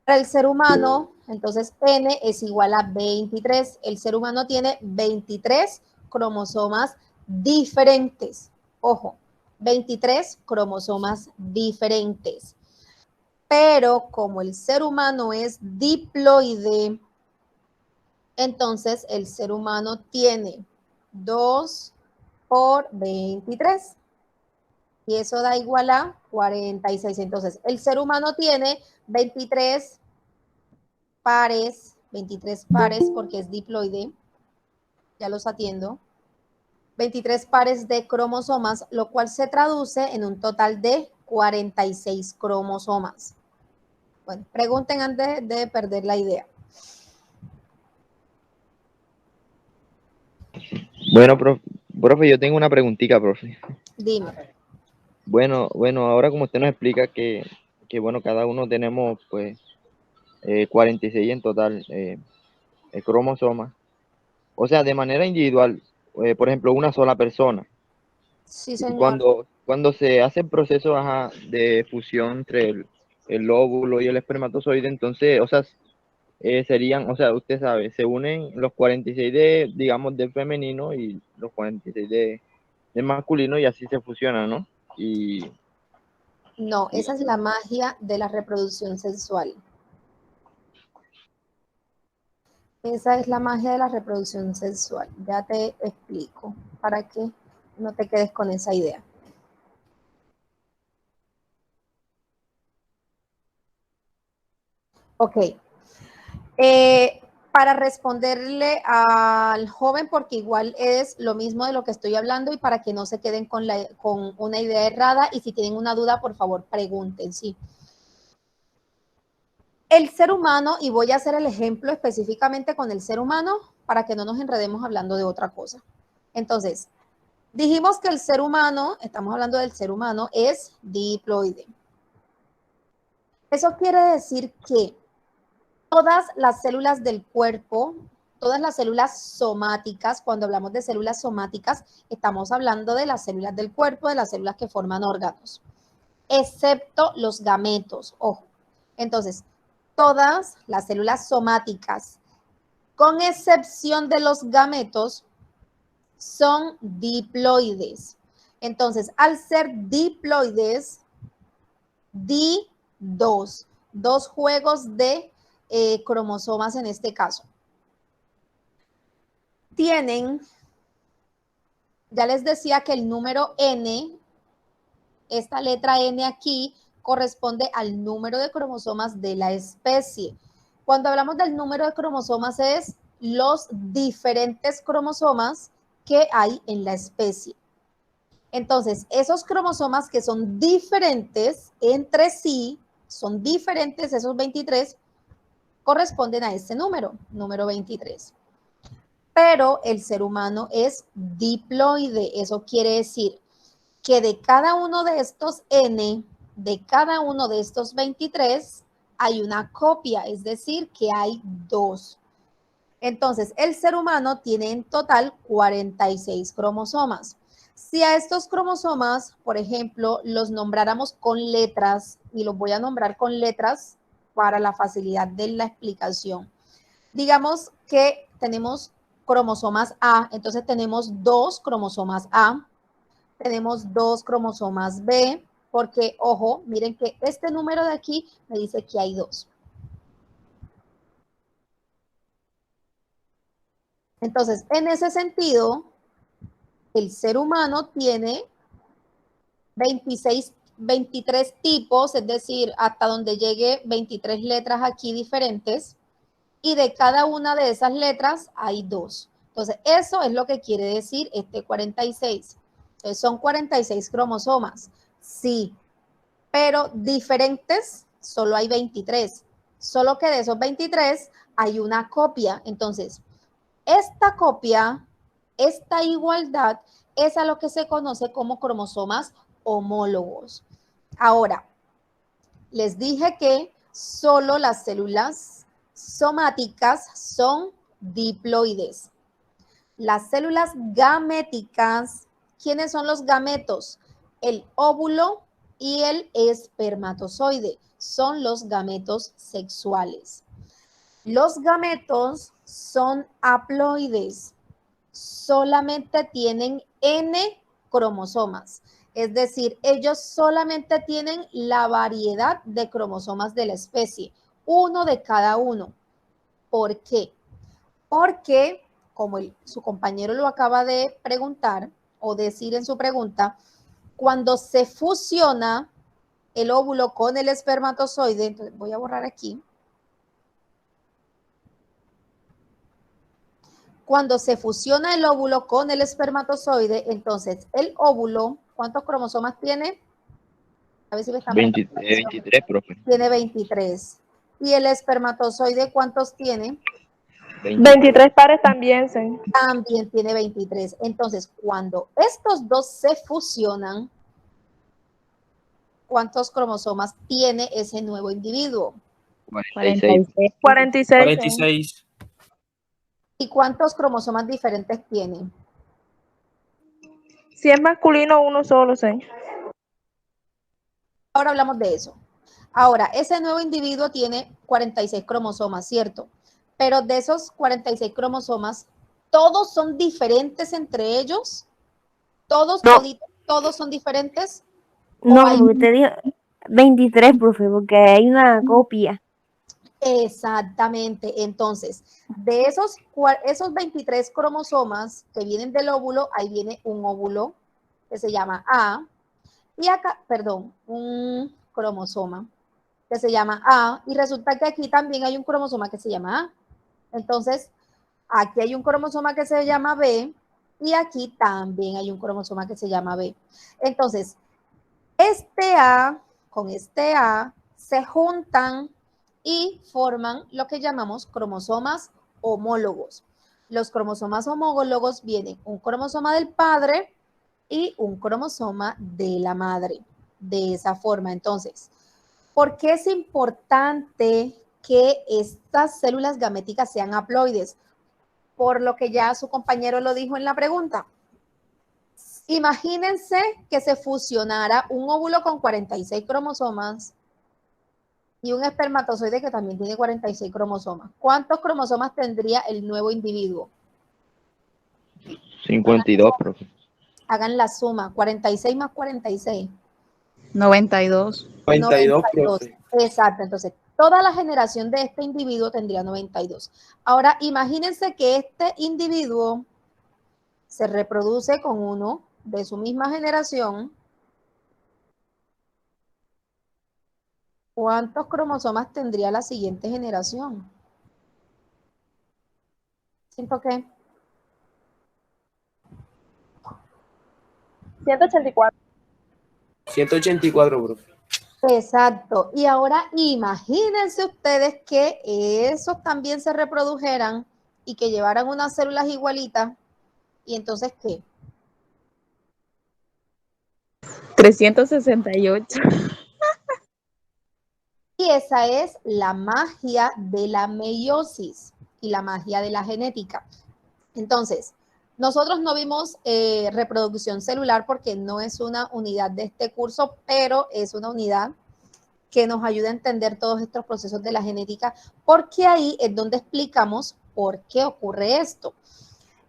Para el ser humano, entonces N es igual a 23. El ser humano tiene 23 cromosomas diferentes. Ojo, 23 cromosomas diferentes. Pero como el ser humano es diploide, entonces el ser humano tiene 2 por 23. Y eso da igual a 46. Entonces, el ser humano tiene 23 pares porque es diploide. Ya los atiendo. 23 pares de cromosomas, lo cual se traduce en un total de 46 cromosomas. Bueno, pregunten antes de perder la idea. Bueno, profe, yo tengo una preguntita, profe. Dime. Bueno, ahora como usted nos explica que bueno, cada uno tenemos pues 46 en total cromosomas. O sea, de manera individual, por ejemplo, una sola persona. Sí, señor. Cuando se hace el proceso de fusión entre el óvulo y el espermatozoide, entonces, o sea, serían, o sea, usted sabe, se unen los 46 digamos, del femenino y los 46 masculino y así se fusiona, ¿no? Y No, esa es la magia de la reproducción sexual. Esa es la magia de la reproducción sexual. Ya te explico para que no te quedes con esa idea. Ok. Para responderle al joven, porque igual es lo mismo de lo que estoy hablando y para que no se queden con una idea errada, y si tienen una duda, por favor, pregunten, sí. El ser humano, y voy a hacer el ejemplo específicamente con el ser humano para que no nos enredemos hablando de otra cosa. Entonces, dijimos que el ser humano, estamos hablando del ser humano, es diploide. Eso quiere decir que todas las células del cuerpo, todas las células somáticas, cuando hablamos de células somáticas, estamos hablando de las células del cuerpo, de las células que forman órganos, excepto los gametos, ojo. Entonces, todas las células somáticas, con excepción de los gametos, son diploides. Entonces, al ser diploides, dos juegos de cromosomas en este caso. Tienen, ya les decía que el número N, esta letra N aquí, corresponde al número de cromosomas de la especie. Cuando hablamos del número de cromosomas es los diferentes cromosomas que hay en la especie. Entonces, esos cromosomas que son diferentes entre sí, son diferentes, esos 23, corresponden a este número 23. Pero el ser humano es diploide. Eso quiere decir que de cada uno de estos N, de cada uno de estos 23, hay una copia, es decir, que hay dos. Entonces, el ser humano tiene en total 46 cromosomas. Si a estos cromosomas, por ejemplo, los nombráramos con letras, y los voy a nombrar con letras para la facilidad de la explicación. Digamos que tenemos cromosomas A, entonces tenemos 2 cromosomas A, tenemos 2 cromosomas B, porque, ojo, miren que este número de aquí me dice que hay 2. Entonces, en ese sentido, el ser humano tiene 23 tipos, es decir, hasta donde llegue 23 letras aquí diferentes, y de cada una de esas letras hay 2. Entonces, eso es lo que quiere decir este 46. Entonces, son 46 cromosomas, sí, pero diferentes solo hay 23. Solo que de esos 23 hay una copia. Entonces, esta copia, esta igualdad, es a lo que se conoce como cromosomas homólogos. Ahora, les dije que solo las células somáticas son diploides. Las células gaméticas, ¿quiénes son los gametos? El óvulo y el espermatozoide son los gametos sexuales. Los gametos son haploides, solamente tienen N cromosomas, es decir, ellos solamente tienen la variedad de cromosomas de la especie, uno de cada uno. ¿Por qué? Porque, como su compañero lo acaba de preguntar o decir en su pregunta, cuando se fusiona el óvulo con el espermatozoide, entonces voy a borrar aquí. Cuando se fusiona el óvulo con el espermatozoide, entonces el óvulo, ¿cuántos cromosomas tiene? A ver si me están 23, profe. Tiene 23. ¿Y el espermatozoide cuántos tiene? 23 pares también, sí. También tiene 23. Entonces, cuando estos dos se fusionan, ¿cuántos cromosomas tiene ese nuevo individuo? 46. 46. 46. ¿Y cuántos cromosomas diferentes tiene? Si es masculino, uno solo, sí. Ahora hablamos de eso. Ahora, ese nuevo individuo tiene 46 cromosomas, ¿cierto? Pero de esos 46 cromosomas, ¿todos son diferentes entre ellos? ¿Todos, No. toditos, todos son diferentes? No, hay- porque usted dijo 23, profe, porque hay una copia. Exactamente. Entonces, de esos 23 cromosomas que vienen del óvulo, ahí viene un óvulo que se llama A, y acá, perdón, un cromosoma que se llama A, y resulta que aquí también hay un cromosoma que se llama A. Entonces, aquí hay un cromosoma que se llama B, y aquí también hay un cromosoma que se llama B. Entonces, este A con este A se juntan y forman lo que llamamos cromosomas homólogos. Los cromosomas homólogos vienen un cromosoma del padre y un cromosoma de la madre. De esa forma, entonces, ¿por qué es importante que estas células gaméticas sean haploides? Por lo que ya su compañero lo dijo en la pregunta. Imagínense que se fusionara un óvulo con 46 cromosomas y un espermatozoide que también tiene 46 cromosomas. ¿Cuántos cromosomas tendría el nuevo individuo? 52, profe. Hagan la suma, 46 más 46. 92. 92, profe. Exacto, entonces toda la generación de este individuo tendría 92. Ahora, imagínense que este individuo se reproduce con uno de su misma generación. ¿Cuántos cromosomas tendría la siguiente generación? Siento que 184. 184, profe. exacto. Y ahora imagínense ustedes que esos también se reprodujeran y que llevaran unas células igualitas. ¿Y entonces qué? 368. Y esa es la magia de la meiosis y la magia de la genética. Entonces, nosotros no vimos reproducción celular porque no es una unidad de este curso, pero es una unidad que nos ayuda a entender todos estos procesos de la genética, porque ahí es donde explicamos por qué ocurre esto.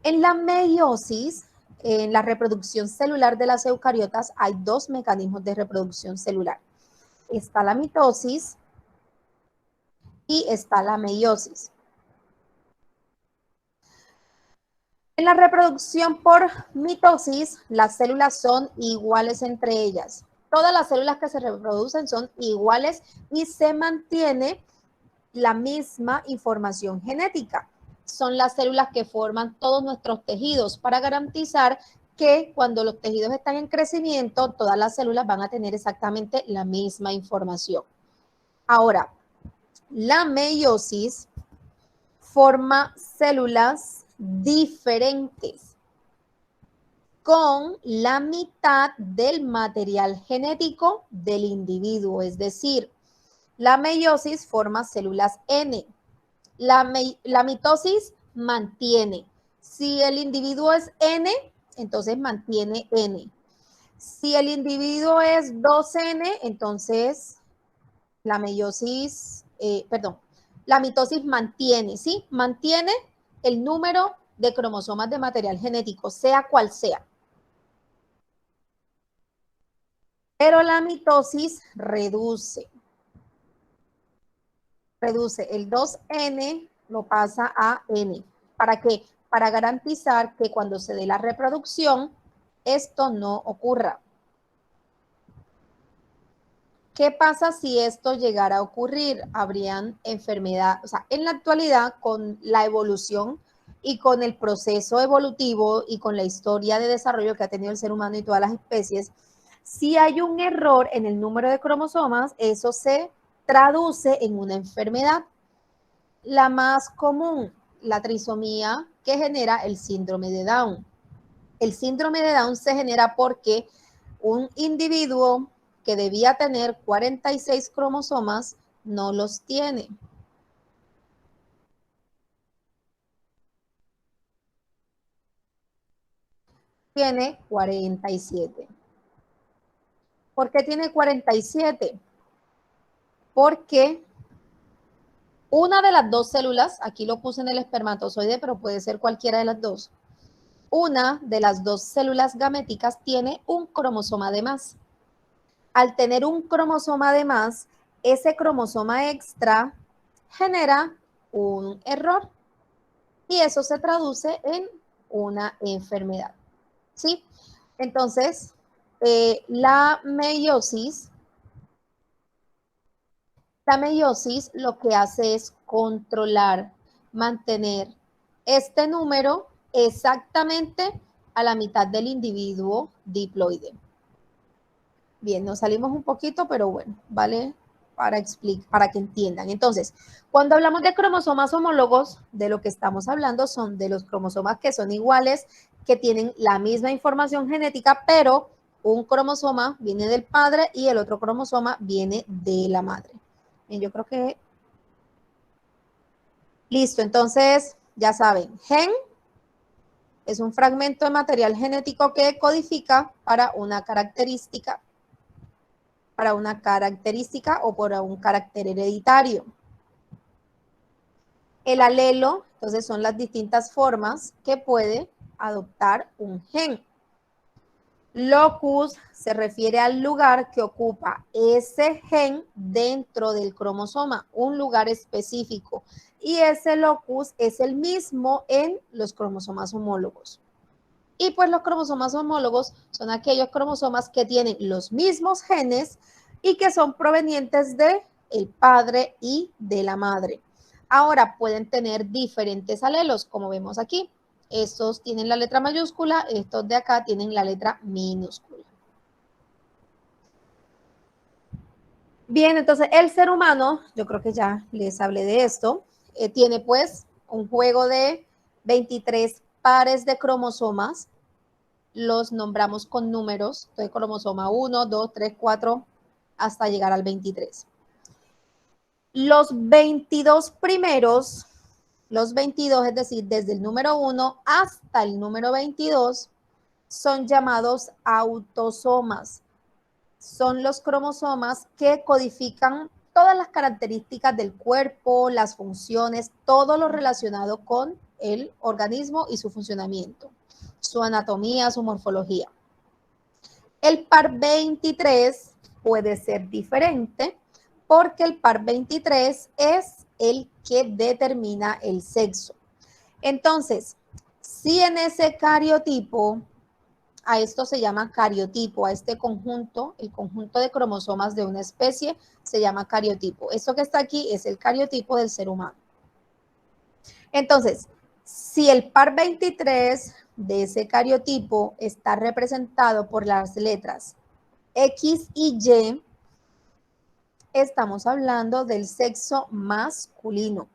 En la meiosis, en la reproducción celular de las eucariotas, hay dos mecanismos de reproducción celular. Está la mitosis y está la meiosis. En la reproducción por mitosis, las células son iguales entre ellas. Todas las células que se reproducen son iguales y se mantiene la misma información genética. Son las células que forman todos nuestros tejidos para garantizar que cuando los tejidos están en crecimiento, todas las células van a tener exactamente la misma información. Ahora, la meiosis forma células diferentes con la mitad del material genético del individuo, es decir, la meiosis forma células N. La mitosis mantiene. Si el individuo es N, entonces mantiene N. Si el individuo es 2N, entonces la meiosis, la mitosis mantiene, ¿sí? Mantiene el número de cromosomas de material genético, sea cual sea. Pero la mitosis reduce. Reduce el 2N, lo pasa a N. ¿Para qué? Para garantizar que cuando se dé la reproducción, esto no ocurra. ¿Qué pasa si esto llegara a ocurrir? Habrían enfermedad, o sea, en la actualidad con la evolución y con el proceso evolutivo y con la historia de desarrollo que ha tenido el ser humano y todas las especies, si hay un error en el número de cromosomas, eso se traduce en una enfermedad. La más común, la trisomía que genera el síndrome de Down. El síndrome de Down se genera porque un individuo que debía tener 46 cromosomas no los tiene. Tiene 47. ¿Por qué tiene 47? Porque una de las dos células, aquí lo puse en el espermatozoide, pero puede ser cualquiera de las dos, una de las dos células gaméticas tiene un cromosoma de más. Al tener un cromosoma de más, ese cromosoma extra genera un error y eso se traduce en una enfermedad, ¿sí? Entonces, la meiosis lo que hace es controlar, mantener este número exactamente a la mitad del individuo diploide. Bien, nos salimos un poquito, pero bueno, vale para explicar, para que entiendan. Entonces, cuando hablamos de cromosomas homólogos, de lo que estamos hablando son de los cromosomas que son iguales, que tienen la misma información genética, pero un cromosoma viene del padre y el otro cromosoma viene de la madre. Bien, yo creo que... Listo, entonces, ya saben, gen es un fragmento de material genético que codifica para una característica o para un carácter hereditario. El alelo, entonces, son las distintas formas que puede adoptar un gen. Locus se refiere al lugar que ocupa ese gen dentro del cromosoma, un lugar específico. Y ese locus es el mismo en los cromosomas homólogos. Y pues los cromosomas homólogos son aquellos cromosomas que tienen los mismos genes y que son provenientes del padre y de la madre. Ahora pueden tener diferentes alelos, como vemos aquí. Estos tienen la letra mayúscula, estos de acá tienen la letra minúscula. Bien, entonces el ser humano, yo creo que ya les hablé de esto, tiene pues un juego de 23 pares de cromosomas. Los nombramos con números, entonces cromosoma 1, 2, 3, 4, hasta llegar al 23. Los 22 primeros, los 22, es decir, desde el número 1 hasta el número 22, son llamados autosomas. Son los cromosomas que codifican todas las características del cuerpo, las funciones, todo lo relacionado con el organismo y su funcionamiento, su anatomía, su morfología. El par 23 puede ser diferente porque el par 23 es el que determina el sexo. Entonces, si en ese cariotipo, a esto se llama cariotipo, a este conjunto, el conjunto de cromosomas de una especie se llama cariotipo. Esto que está aquí es el cariotipo del ser humano. Entonces, si el par 23 de ese cariotipo está representado por las letras X y Y, estamos hablando del sexo masculino.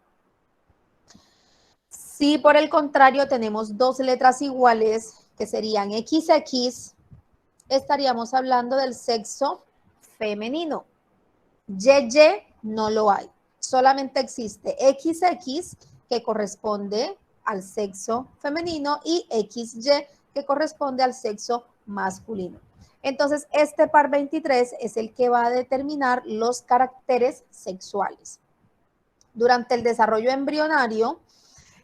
Si por el contrario tenemos dos letras iguales, que serían XX, estaríamos hablando del sexo femenino. YY no lo hay, solamente existe XX, que corresponde al sexo femenino, y XY, que corresponde al sexo masculino. Entonces, este par 23 es el que va a determinar los caracteres sexuales. Durante el desarrollo embrionario,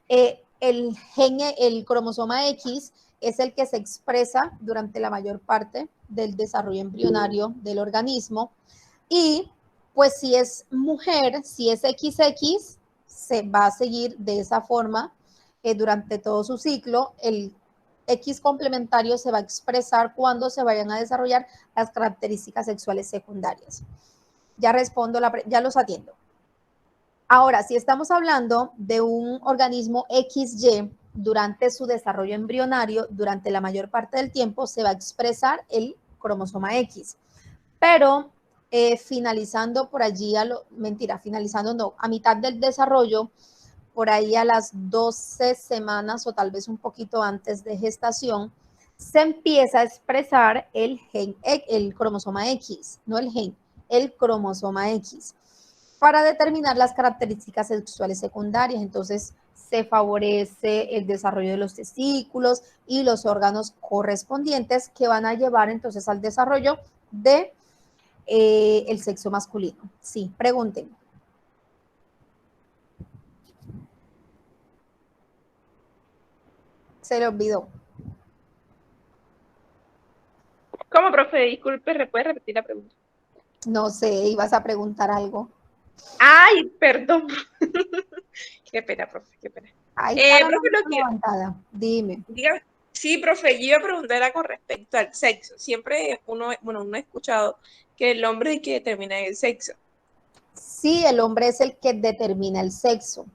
el cromosoma X es el que se expresa durante la mayor parte del desarrollo embrionario del organismo. Y pues si es mujer, si es XX, se va a seguir de esa forma durante todo su ciclo. El X complementario se va a expresar cuando se vayan a desarrollar las características sexuales secundarias. Ya respondo, ya los atiendo. Ahora, si estamos hablando de un organismo XY, durante su desarrollo embrionario, durante la mayor parte del tiempo, se va a expresar el cromosoma X. Pero finalizando por allí, finalizando no, a mitad del desarrollo, por ahí a las 12 semanas o tal vez un poquito antes de gestación, se empieza a expresar el cromosoma X, no el gen, el cromosoma X, para determinar las características sexuales secundarias. Entonces, se favorece el desarrollo de los testículos y los órganos correspondientes que van a llevar entonces al desarrollo de el sexo masculino. Sí, pregunten. Se le olvidó. ¿Cómo, profe? Disculpe, ¿puede repetir la pregunta? No sé, ibas a preguntar algo. Ay, perdón. Qué pena, profe, qué pena. Ahí está la Profe, mano levantada. Dime. dígame. Sí, profe, yo iba a preguntar con respecto al sexo. Siempre uno ha escuchado que el hombre es el que determina el sexo. Sí, el hombre es el que determina el sexo.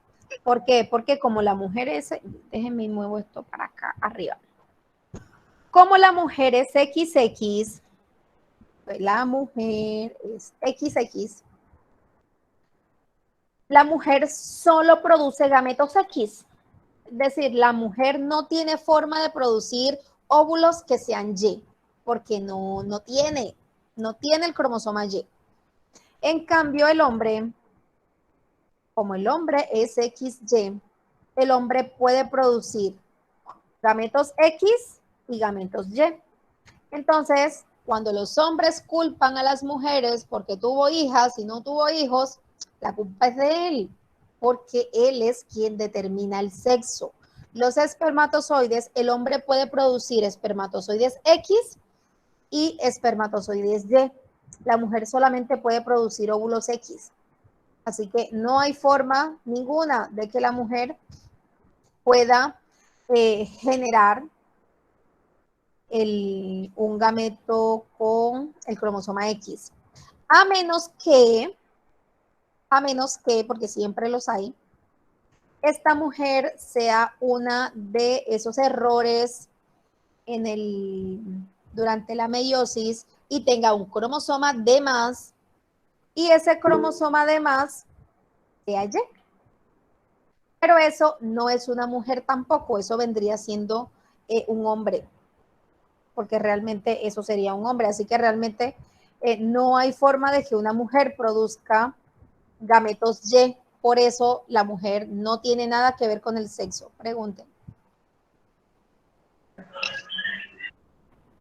¿Por qué? Porque como la mujer es, déjenme muevo esto para acá arriba. Como la mujer es XX, la mujer es XX, la mujer solo produce gametos X. Es decir, la mujer no tiene forma de producir óvulos que sean Y, porque no tiene el cromosoma Y. En cambio, el hombre, como el hombre es XY, el hombre puede producir gametos X y gametos Y. Entonces, cuando los hombres culpan a las mujeres porque tuvo hijas y no tuvo hijos, la culpa es de él, porque él es quien determina el sexo. Los espermatozoides, el hombre puede producir espermatozoides X y espermatozoides Y. La mujer solamente puede producir óvulos X. Así que no hay forma ninguna de que la mujer pueda generar un gameto con el cromosoma X. A menos que, porque siempre los hay, esta mujer sea una de esos errores durante la meiosis y tenga un cromosoma de más y ese cromosoma de más sea Y. Pero eso no es una mujer tampoco, eso vendría siendo un hombre, porque realmente eso sería un hombre. Así que realmente no hay forma de que una mujer produzca gametos Y. Por eso la mujer no tiene nada que ver con el sexo. Pregunten.